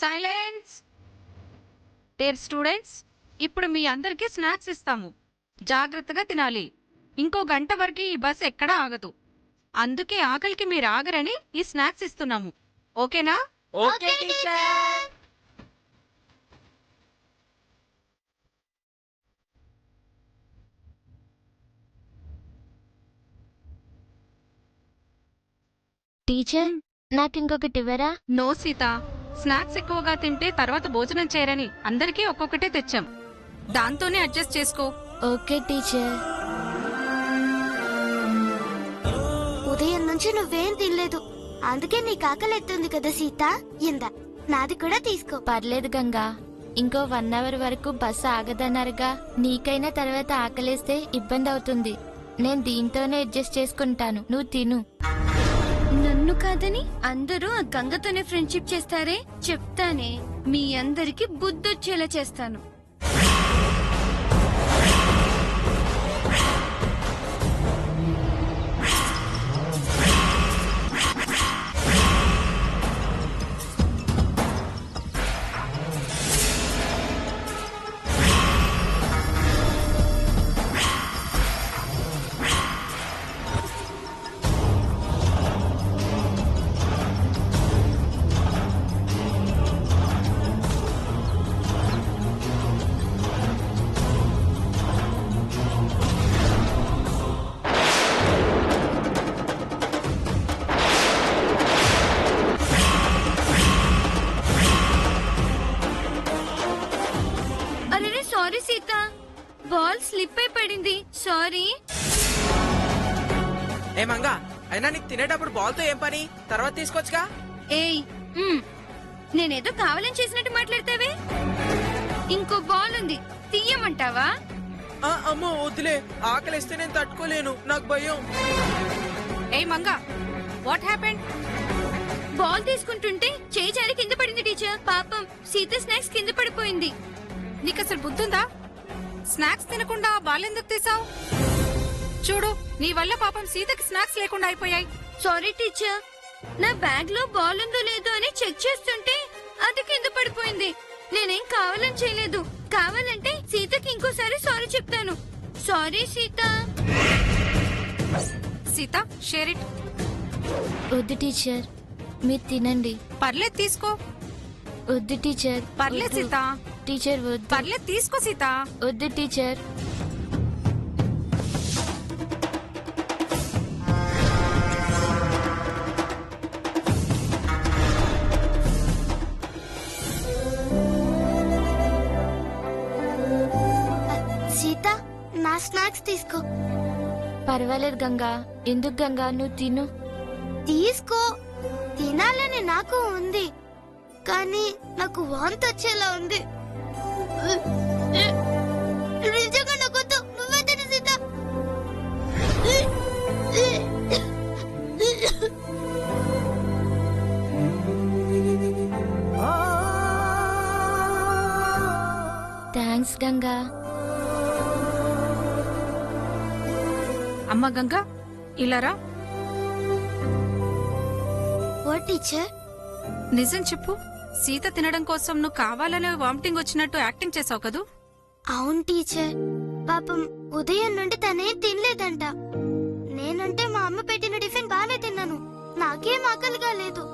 Silence. Dear students, ఇప్పుడు మీ అందరికీ snacks ఇస్తాము. జాగ్రత్తగా తినాలి. ఇంకో గంట వరకు ఈ బస్ ఎక్కడా ఆగదు. అందుకే ఆకలికి మీరు ఆగరని ఈ స్నాక్స్ ఇస్తున్నాము. ఓకేనా? Okay teacher. టీచర్, నాకు ఇంకొకటి ఇవ్వరా? నో సీత, స్నాక్స్ ఎక్కువగా తింటే తర్వాత భోజనం చేయరని అందరికీ ఒక్కొక్కటే తెచ్చాం. దాంతోనే అడ్జస్ట్ చేసుకో. Okay teacher. ఉదయం నుంచి నువ్వేం తినలేదు, అందుకే నీ ఆకలెత్తుంది కదా సీత. ఇందా, నాది కూడా తీసుకో. పర్లేదు గంగా, ఇంకో 1 అవర్ వరకు బస్సు ఆగదన్నారుగా. నీకైనా తర్వాత ఆకలేస్తే ఇబ్బంది అవుతుంది. నేను దీంతోనే అడ్జస్ట్ చేసుకుంటాను, నువ్వు తిను. నన్ను కాదని అందరూ ఆ గంగతోనే ఫ్రెండ్షిప్ చేస్తారే, చెప్తానే మీ అందరికి బుద్ధొచ్చేలా చేస్తాను. అరే సారీ సీత, బాల్ స్లిప్ అయి పడింది. సారీ. ఏ మంగా, అయినా నీకు తినేటప్పుడు బాల్ తో ఏం పని? తర్వాత తీసుకోవచ్చుగా. ఏయ్, నేనేదో కావాలని చేసినట్టు మాట్లాడతావే. ఇంకో బాల్ ఉంది, తీయమంటావా? అమ్మో వద్దులే, ఆకలిస్తే నేను తట్టుకోలేను, నాకు భయం. ఏ మంగా, వాట్ హ్యాపెండ్? బాల్ తీసుకుంటుంటే చేయి జారి కింద పడింది టీచర్. పాపం సీత స్నాక్స్ కింద పడిపోయింది. నీకు అసలు బుద్ధుందా? స్నాక్స్ తినకుండా ఆ బాల్ ఎందుకు తీసావు? చూడు, నీ వల్ల పాపం సీతకి స్నాక్స్ లేకుండా అయిపోయాయి. సారీ టీచర్, నా బ్యాగ్ లో బాల్ ఉందో లేదో అని చెక్ చేస్తుంటే అది కింద పడిపోయింది. నేనేం కావాలని చేయలేదు. కావాలంటే సీతకి ఇంకోసారి సారీ చెప్తాను. Sorry Sita. Sita, share it. వద్దు టీచర్, మీరు తినండి. పర్లేదు తీసుకో. వద్దు టీచర్. పర్లేదు వద్దు. సీత. టీచర్ వద్దు. పర్లేదు తీసుకో సీత. వద్దు టీచర్. సీత, నా స్నాక్స్ తీసుకో. పర్వాలేదు గంగా. ఎందుకు గంగా, నువ్వు తిను. తీసుకో. తినాలని నాకు ఉంది, కానీ నాకు వాంతి వచ్చేలా ఉంది. నిజంగా నాకు వద్దు. నువ్వే తిను సీత. థ్యాంక్స్ గంగా. అమ్మ గంగా, ఇలారా. What teacher? నిజం చెప్పు, సీత తినడం కోసం నువ్వు కావాలనే వామిటింగ్ వచ్చినట్టు యాక్టింగ్ చేసావు కదూ? అవును టీచర్, పాపం ఉదయం నుండి తనేం తినలేదంట. నేనంటే మా అమ్మ పెట్టిన టిఫిన్ బానే తిన్నాను, నాకేం ఆకలిగా లేదు.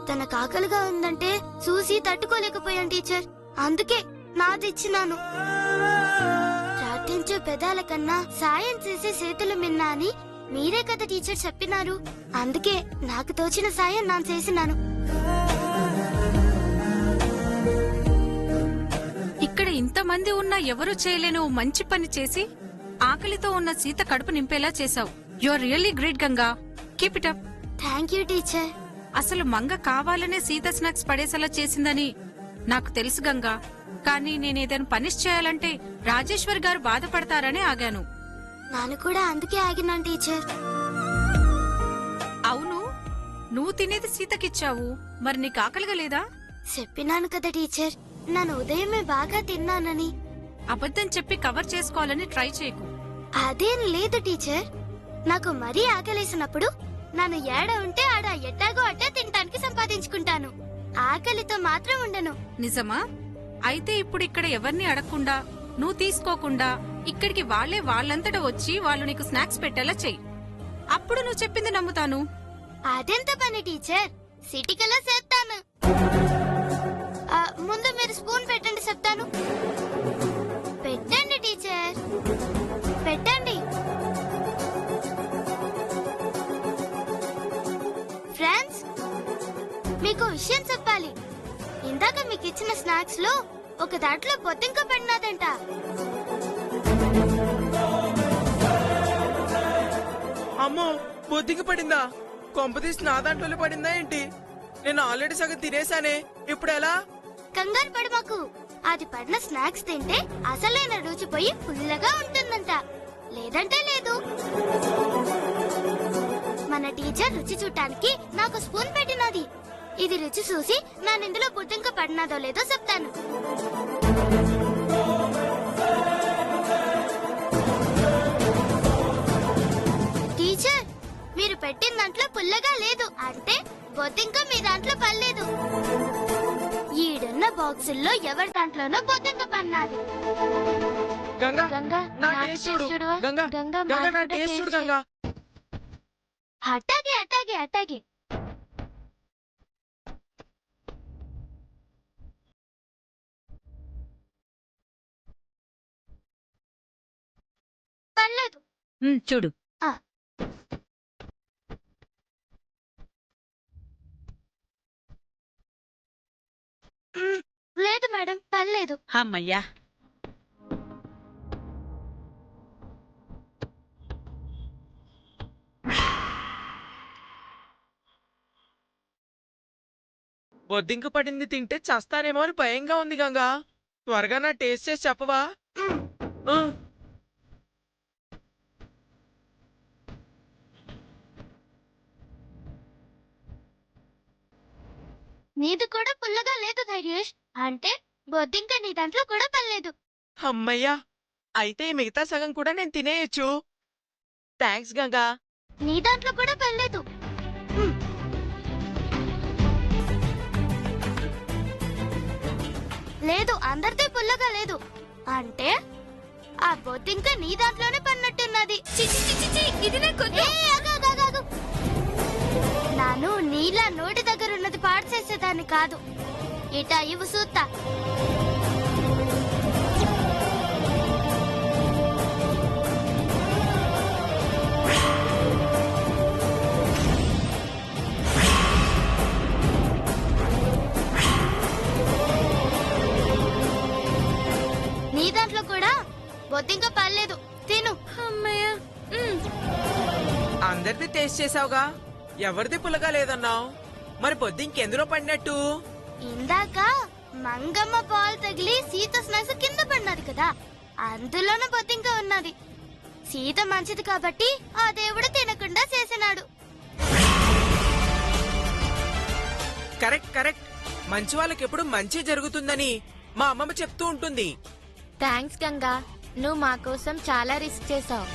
తనకు ఆకలిగా ఉందంటే చూసి తట్టుకోలేకపోయాను టీచర్, అందుకే నాదిచ్చినాను. ప్రార్థించే పెదాల కన్నా సాయం చేసే చేతులు మిన్నా అని మీరే కదా టీచర్ చెప్పినారు. అందుకే నాకు తోచిన సాయం నేను చేసినాను. ఇక్కడ ఇంతమంది ఉన్నా ఎవరూ చేయలేని ఓ మంచి పని చేసి ఆకలితో ఉన్న సీత కడుపు నింపేలా చేశావు. You are really great Ganga. Keep it up. Thank you teacher. అసలు మంగ కావాలనే సీత స్నాక్స్ పడేసేలా చేసిందని నాకు తెలుసు గంగా. కానీ నేనేదైనా పనిష్ చేయాలంటే రాజేశ్వర్ గారు బాధపడతారని ఆగాను. నాను కూడా అందుకే ఆగినాను టీచర్. అవును, నువ్వు తినేది సీతకిచ్చావు, మరి నీకు ఆకలిగా లేదా? చెప్పినాను కదా టీచర్, నన్ను ఉదయమే బాగా తిన్నానని. అబద్ధం చెప్పి కవర్ చేసుకోవాలని ట్రై చేయకు. అదేం లేదు టీచర్, నాకు మరీ ఆకలేసినప్పుడు నన్ను ఏడ ఉంటే ఆడ ఎట్టాగో అట్టా తినటానికి సంపాదించుకుంటాను. ఆకలితో మాత్రం ఉండను. నిజమా? అయితే ఇప్పుడు ఇక్కడ ఎవరిని అడగకుండా నువ్వు తీసుకోకుండా ఇక్కడికి వాళ్ళంతటా వచ్చి వాళ్ళు నీకు స్నాక్స్ పెట్టేలా చెయ్యి. అప్పుడు నువ్వు చెప్పింది నమ్ముతాను. అదెంత పని టీచర్, సిటీకలా చేస్తాను. ముందు మీరు స్పూన్ పెట్టండి చెప్తాను. పెట్టండి టీచర్, పెట్టండి. ఫ్రెండ్స్, మీకు విషయం చెప్పాలి. ఇందాక మీకు ఇచ్చిన స్నాక్స్ లో ఒక దాంట్లో బొద్దింక పడినదంట. అమ్మో, బొద్దింక పడిందా? కొంపతీసి నా దాంట్లోనే పడిందా ఏంటి? నేను ఆల్రెడీ సగం తినేసానే, ఇప్పుడు ఎలా? కంగారు పడమాకు. అది పడిన స్నాక్స్ తింటే అసలైన రుచి పోయి పుల్లగా ఉంటుందంట, లేదంటే లేదు. మన టీచర్ రుచి చూడటానికి నాకు స్పూన్ పెట్టినది. ఇది రుచి చూసి నేను ఇందులో బొద్దింక పడినదో లేదో చెప్తాను. టీచర్, మీరు పెట్టిన దాంట్లో పుల్లగా లేదు అంటే బొద్దింక మీ దాంట్లో పడలేదు. ఈడున్న బాక్సుల్లో ఎవరి దాంట్లోనో బొద్దింక పడినది. గంగా, గంగా, నా నా టేస్ట్ టేస్ట్ చూడు. చూడవా? గంగా, గంగా, గంగా, నా మా టేస్ట్ చూడు టేస్ట్ గంగా. అట్టాగే అట్టాగే అట్టాగే. పర్లేదు. చూడు. లేదు మేడం, పర్లేదు. అమ్మయ్యా. బొద్దింక పడింది తింటే చస్తానేమో అని భయంగా ఉంది గంగా. త్వరగా నా టేస్ట్ చేసి చెప్పవా? ఆ. నీది కూడా పుల్లగా లేదు ధైర్యేష్, అంటే బొద్దింక నీ దాంట్లో కూడా పర్లేదు. అమ్మయ్యా, అయితే ఈ మిగతా సగం కూడా నేను తినేయచ్చు. థ్యాంక్స్ గంగా. నీ దాంట్లో కూడా పర్లేదు. లేదు, అందరితో పుల్లగా లేదు అంటే ఆ బొద్దింక నీ దాంట్లోనే పన్నట్టున్నది. ఇది నాకొద్దు. ఏ, ఆగు, ఆగు, ఆగు, ఆగు. నాను నీలా నోటి దగ్గర ఉన్నది పాడు చేసేదాన్ని కాదు. ఇటా ఇవ్వు సూత్తా. నీ దాంట్లో కూడా బొద్దింక పర్లేదు, తిను. అమ్మయ్య. అందరిది టేస్ట్ చేసావుగా, ఎవరిది పుల్లగా లేదన్నావు. మరి బొద్దింకెందులో పడినట్టు? ఇందాక మంగమ్మ పాలు తగిలి సీత స్నాక్స్ కింద పడినది కదా, అందులోనూ బొద్దింక ఉన్నది. సీత మంచిది కాబట్టి ఆ దేవుడు తినకుండా చేసినాడు. Correct correct. మంచి వాళ్ళకి ఎప్పుడు మంచి జరుగుతుందని మా అమ్మమ్మ చెప్తూ ఉంటుంది. థ్యాంక్స్ గంగా, నువ్వు మా కోసం చాలా రిస్క్ చేసావు.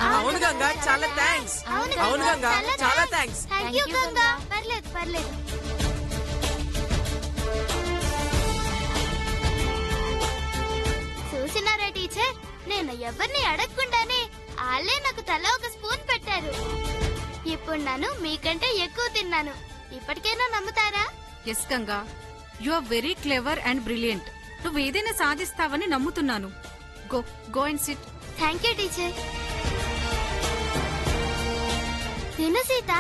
అవును గంగా, చాలా థ్యాంక్స్. అవును గంగా, చాలా థ్యాంక్స్. Thank you Ganga. పర్లేదు పర్లేదు. చూసినారా టీచర్, నేను ఎవరిని అడగకుండానే వాళ్ళే నాకు తల ఒక స్పూన్ పెట్టారు. ఇప్పుడు నేను మీకంటే ఎక్కువ తిన్నాను. ఇప్పటికైనా నమ్ముతారా? Yes Ganga, you are very clever and brilliant. నువ్వు ఏదైనా సాధిస్తావని నమ్ముతున్నాను. Go and sit. Thank you teacher. తిను సీత.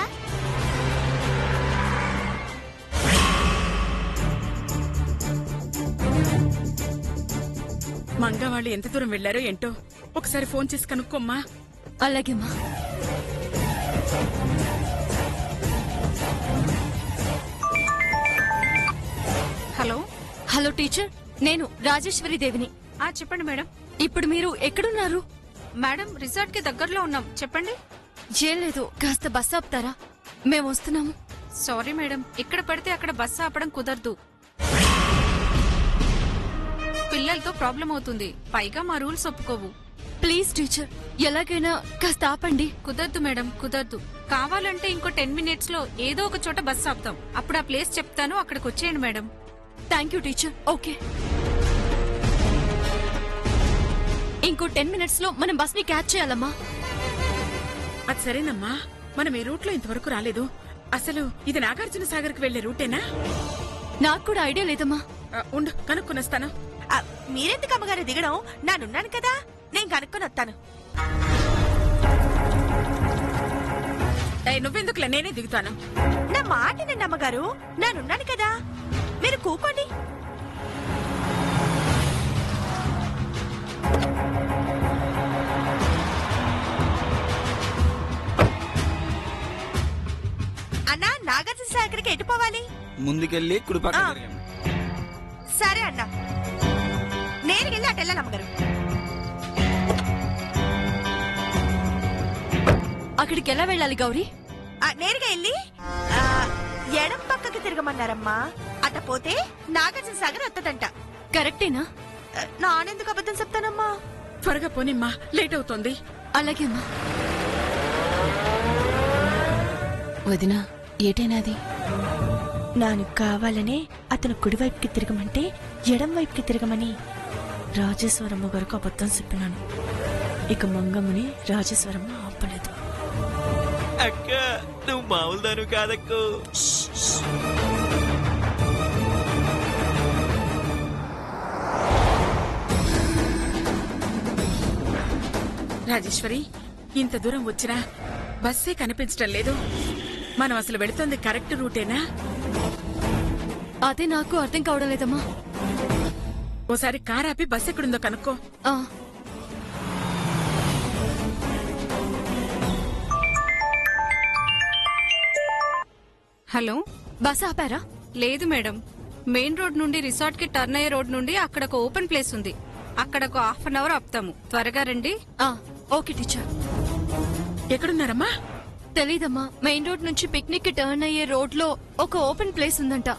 మంగా వాళ్ళు ఎంత దూరం వెళ్లారో ఏంటో ఒకసారి ఫోన్ చేసి కనుక్కోమ్మా. అలాగేమ్మా. హలో. హలో టీచర్, నేను రాజేశ్వరి దేవిని. చెప్పండి మేడం. ఇప్పుడు మీరు ఎక్కడున్నారు? మేడం, రిసార్ట్ కి దగ్గరలో ఉన్నాం. చెప్పండి. ఏం లేదు, కాస్త బస్సు ఆపుతారా? మేము వస్తున్నాము. సారీ మేడం, ఇక్కడ పడితే అక్కడ బస్సు ఆపడం కుదరదు. పిల్లలతో ప్రాబ్లం అవుతుంది. పైగా మా రూల్స్ ఒప్పుకోవు. ప్లీజ్ టీచర్, ఎలాగైనా కాస్త ఆపండి. కుదరదు మేడం, కుదరదు. కావాలంటే ఇంకో 10 minutes లో ఏదో ఒక చోట బస్సు ఆపుతాం. అప్పుడు ఆ ప్లేస్ చెప్తాను, అక్కడికి వచ్చేయండి madam. Thank you teacher. Okay, ఇంకో 10 minutes లో మనం బస్ ని క్యాచ్ చేయాలమ్మా. అది సరేనమ్మా, మనం ఈ రూట్ లో ఇంతవరకు రాలేదు. అసలు ఇది నాగార్జున సాగర్ కి వెళ్లే రూటేనా? నాకు కూడా ఐడియా లేదమ్మా. ఉండు, కనుక్కునొస్తాను. మీరెందుకు అమ్మగారు దిగడం? నానున్నాను కదా, నేను కనుక్కొని వస్తాను. నువ్వెందుకులే, నేనే దిగుతాను. నా మాట నండి అమ్మగారు, నానున్నాను కదా, మీరు కూకోండి. అన్నా, నాగార్జున సాగర్కి ఎటు పోవాలి? ముందుకెళ్ళి కుడిపక్క తిరగండి. సరే అన్నా, నేను వెళ్ళి అటు వెళ్ళాను అమ్మగారు. అక్కడికి ఎలా వెళ్ళాలి గౌరీ? నేరుగా వెళ్ళి ఎడం పక్కకి తిరగమన్నారమ్మా. అట్ట పోతే నాగార్జున సాగర్ వస్తుందంట. కరెక్టేనా? నానెందుకు అబద్ధం చెప్తానమ్మా? త్వరగా పోనిమ్మా, లేట్ అవుతోంది. అలాగే అమ్మా. వదినా, ఏటైనాది? నాను కావాలనే అతను కుడివైపుకి తిరగమంటే ఎడం వైపుకి తిరగమని రాజేశ్వరమ్మ గారికి అబద్ధం చెప్పినాను. ఇక మంగమ్మని రాజేశ్వరమ్మ ఆపలేదు. అక్క, నువ్వు మామూలు దాను కాదక్కు. రాజేశ్వరి, ఇంత దూరం వచ్చినా బస్సే కనిపించడం లేదు. మనం అసలు వెళుతోంది కరెక్ట్ రూటేనా? అదే నాకు అర్థం కావడం లేదమ్మా. ఓసారి కార్ ఆపి బస్ ఎక్కడుందో కనుక్కో. ఆ, హలో, బస్ ఆపారా? లేదు మేడం. మెయిన్ రోడ్ నుండి రిసార్ట్ కి టర్న్ అయ్యే రోడ్ నుండి అక్కడ ఒక ఓపెన్ ప్లేస్ ఉంది. అక్కడ ఒక 1/2 hour ఆపుతాము. త్వరగా రండి. Okay teacher. ఎక్కడున్నారమ్మా? తెలీదమ్మా. మెయిన్ రోడ్ నుంచి పిక్నిక్ కి టర్న్ అయ్యే రోడ్ లో ఒక ఓపెన్ ప్లేస్ ఉందంట.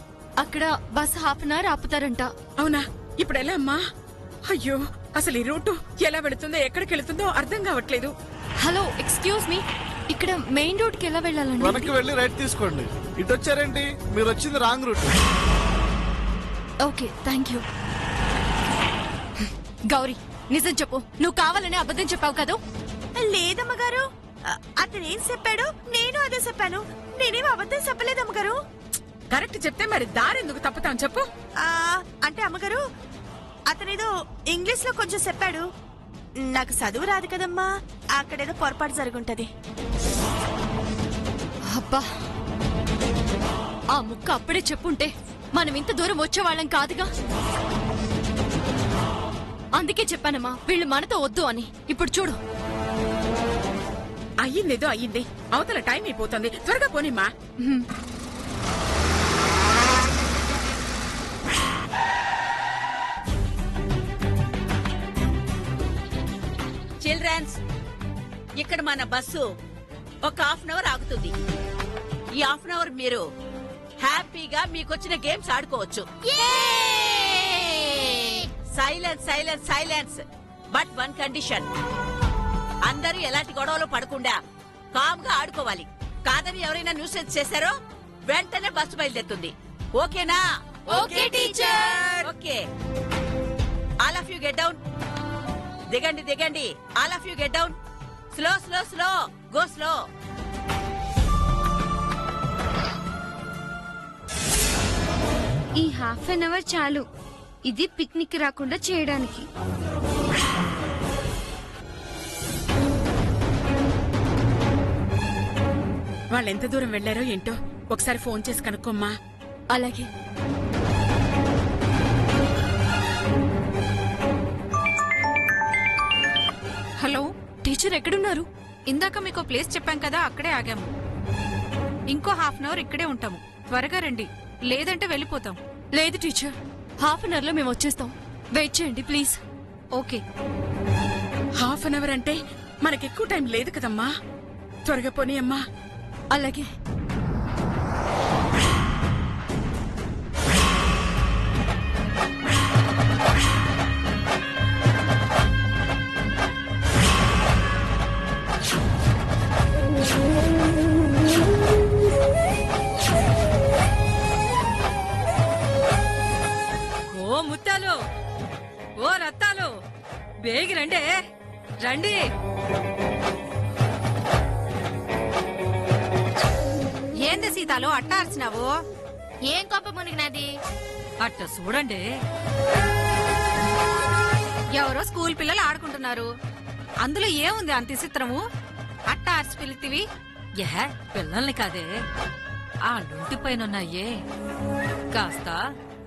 అక్కడ బస్ 1/2 hour ఆపుతారంట. అవునా? ఇప్పుడు ఎలా అమ్మా? అయ్యో, అసలు ఈ రూటు ఎలా వెళుతుందో ఎక్కడికి వెళుతుందో అర్థం కావట్లేదు. హలో, ఎక్స్క్యూజ్ మీ, ఇక్కడ మెయిన్ రోడ్ కి ఎలా వెళ్ళాలండి? వెనక్కి వెళ్ళి రైట్ తీసుకోండి. ఇటు వచ్చారేంటి? మీరు వచ్చింది wrong route. Okay, thank you. Gauri, నిజం చెప్పు, నువ్వు కావాలనే అబద్ధం చెప్పావు కదా? లేదమ్మగారు, అతను ఏం చెప్పాడు నేను అదే చెప్పాను. నేనేం అబద్ధం చెప్పలేదమ్మగారు. కరెక్ట్ చెప్తే మరి దారెందుకు తప్పుతాం చెప్పు. అంటే అమ్మగారు, అతనేదో ఇంగ్లీష్ లో కొంచెం చెప్పాడు. నాకు చదువు రాదు కదమ్మా, అక్కడేదో పొరపాటు జరుగుంటది. అబ్బా, ఆ ముక్క అప్పుడే చెప్పుంటే మనం ఇంత దూరం వచ్చేవాళ్ళం కాదుగా. అందుకే చెప్పానమ్మా, వీళ్ళు మనతో వద్దు అని. ఇప్పుడు చూడు. అయ్యిందేదో అయ్యింది, అవతల టైం అయిపోతుంది. త్వరగా పోనిమ్మా. చిల్డ్రన్స్, ఇక్కడ మన బస్సు ఒక 1/2 hour ఆగుతుంది. ఈ 1/2 hour మీరు హ్యాపీగా మీకొచ్చిన గేమ్స్ ఆడుకోవచ్చు. Silence silence silence. But 1 condition, అందరూ ఎలాంటి గొడవలు పడకుండా కామ్ గా ఆడుకోవాలి. కాదని ఎవరైనా న్యూసెన్స్ చేశారో వెంటనే బస్సు బయలుదేరుతుంది. ఓకేనా? Okay teacher. Okay, all of you get down. దిగండి దిగండి, all of you get down. Slow slow slow, go slow. ఈ 1/2 hour చాలు ఇది పిక్నిక్ రాకుండా చేయడానికి. వాళ్ళు ఎంత దూరం వెళ్లారో ఏంటో ఒకసారి ఫోన్ చేసి కనుక్కోమ్మా. అలాగే. హలో టీచర్, ఎక్కడున్నారు? ఇందాక మీకు ప్లేస్ చెప్పాం కదా, అక్కడే ఆగాము. ఇంకో 1/2 hour ఇక్కడే ఉంటాము. త్వరగా రండి, లేదంటే వెళ్ళిపోతాం. లేదు టీచర్, 1/2 hour లో మేము వచ్చేస్తాం. వెయిట్ చేయండి ప్లీజ్. ఓకే. 1/2 hour అంటే మనకెక్కువ టైం లేదు కదమ్మా. త్వరగా పోనీ అమ్మా. అలాగే. రండి. ఏంది సీతాలు అట్ట అరిచినావు? ఏం కోప మునిగినది? అట్ట చూడండి, ఎవరో స్కూల్ పిల్లలు ఆడుకుంటున్నారు. అందులో ఏముంది అంత చిత్రము? అట్ట అరిచి పిలితివి? పిల్లల్ని కాదే, ఆ లుంటి పైన ఉన్నాయే, కాస్త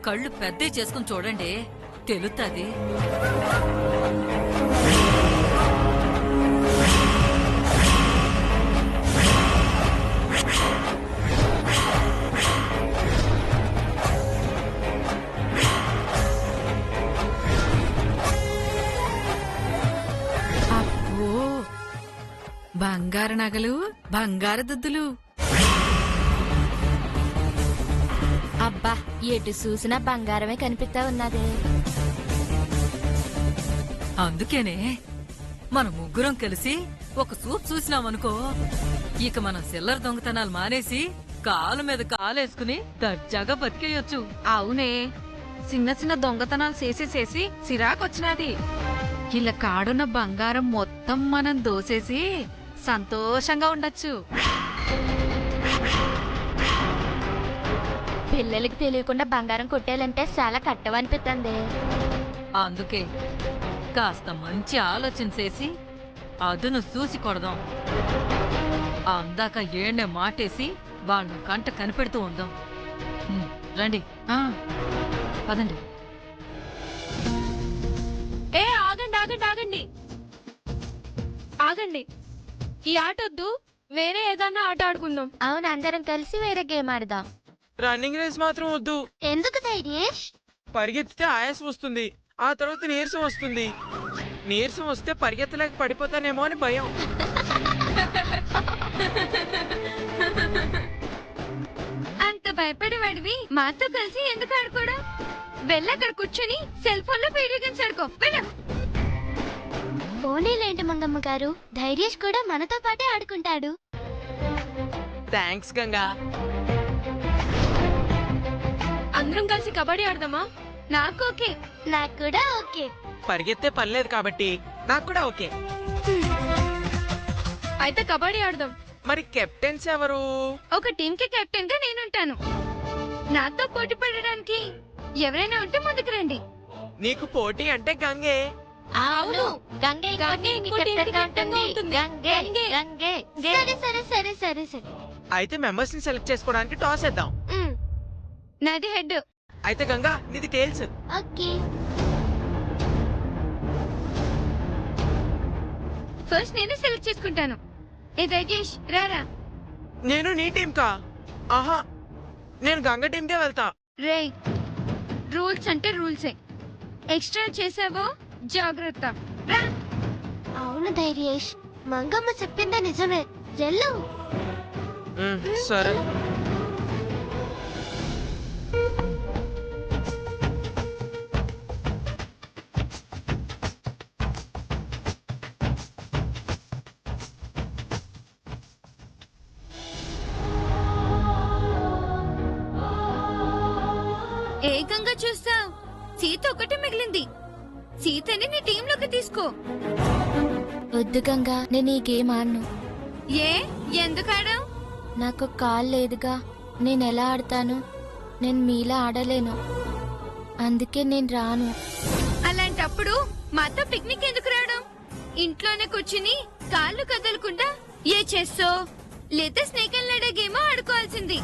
కళ్ళు పెద్ద చేసుకుని చూడండి, తెలుస్తుంది. అబ్బో, బంగారు నగలు, బంగారు దుద్దులు. అబ్బా, ఎటు చూసినా బంగారమే కనిపిస్తా ఉన్నదే. అందుకేనే మన ముగ్గురం కలిసి ఒక సూప్ చూసినామనుకో, ఇక మనం చిల్లర దొంగతనాలు మానేసి కాలు మీద కాలేసుకుని దర్జాగా బతికేయొచ్చు. అవునే, చిన్న చిన్న దొంగతనాలు చేసి సిరాకొచ్చినది. ఇలా కాడున్న బంగారం మొత్తం మనం దోసేసి సంతోషంగా ఉండొచ్చు. పిల్లలకి తెలియకుండా బంగారం కొట్టేయాలంటే చాలా కట్టమనిపిస్తుంది. అందుకే కాస్త మంచి ఆలోచన చేసి అదును చూసి కొడదాం. అందాక ఏడ్నే మాటేసి వాళ్ళను కంట కనిపెడుతూ ఉందాం. రండి, పదండి. ఆగండి, ఈ ఆట వద్దు, వేరే ఏదన్నా ఆట ఆడుకుందాం. అవును, అందరం కలిసి వేరే గేమ్ ఆడదాం. రన్నింగ్ రేస్ మాత్రం వద్దు. ఎందుకు ధైర్యేష్? పరిగెత్తితే ఆయాసం వస్తుంది, ఆ తర్వాత నీరసం వస్తుంది. నీరసం వస్తే పరిగెత్తలేక పడిపోతానేమో అని భయం. అంత భయపడి వాడివి మాతో కలిసి ఎందుకు ఆడుకోవడం? వెళ్ళక్కడ కూర్చొని సెల్ ఫోన్ లో వీడియో గేమ్స్ ఆడుకో. వెళ్ళు. పోనీలేంటి మంగమ్మ గారు, ధైర్యేష్ కూడా మనతో పాటే ఆడుకుంటాడు. థ్యాంక్స్ గంగా. అందరం కలిసి కబడ్డీ ఆడదామా? నాకు ఓకే. నాకు కూడా ఓకే. పరిగెత్తే పర్లేదు కాబట్టి నాకు కూడా ఓకే. అయితే కబడ్డీ ఆడదాం. మరి కెప్టెన్స్ ఎవరు? ఒక టీం కి కెప్టెన్ గా నేనుంటాను. నాతో పోటీ పడడానికి ఎవరైనా ఉంటే ముందుకు రండి. నీకు పోటీ అంటే గంగే. అవును, గంగే ఇంకో టీంకి కెప్టెన్ గా ఉంటుంది. గంగే. సరే. అయితే మెంబర్స్ ని సెలెక్ట్ చేసుకోవడానికి టాస్ వేద్దాం. నాది హెడ్. అయితే గంగా, నీది టేల్స్. ఓకే. ఫస్ట్ నేను సెలెక్ట్ చేసుకుంటాను. ఏ ధైర్యేష్, రారా. నేను నీ టీం కా? ఆహా, నేను గంగ టీం కే వెళ్తా. రే, రూల్స్ అంటే రూల్సే. ఎక్స్ట్రా చేసావో జాగ్రత్త. రా. అవును ధైర్యేష్, మంగమ్మ చెప్పిందా నిజమే. వెళ్ళు. సరే. ఏకంగా చూస్తావు, సీత ఒకటి మిగిలింది. సీతని నీ టీంలోకి తీసుకో. వద్దు గంగా, నేను ఈ గేమ్ ఆడను. ఏ, ఎందుకు ఆడావు? నాకు కాల్ లేదుగా, నేను ఎలా ఆడతాను? నేను మీలా ఆడలేను, అందుకే నేను రాను. అలాంటప్పుడు మాతో పిక్నిక్ ఎందుకు రావడం? ఇంట్లోనే కూర్చుని కాళ్ళు కదలకుండా ఏ చెస్సో లేదా స్నేక్ అండ్ లాడర్ గేమో ఆడుకోవాల్సింది.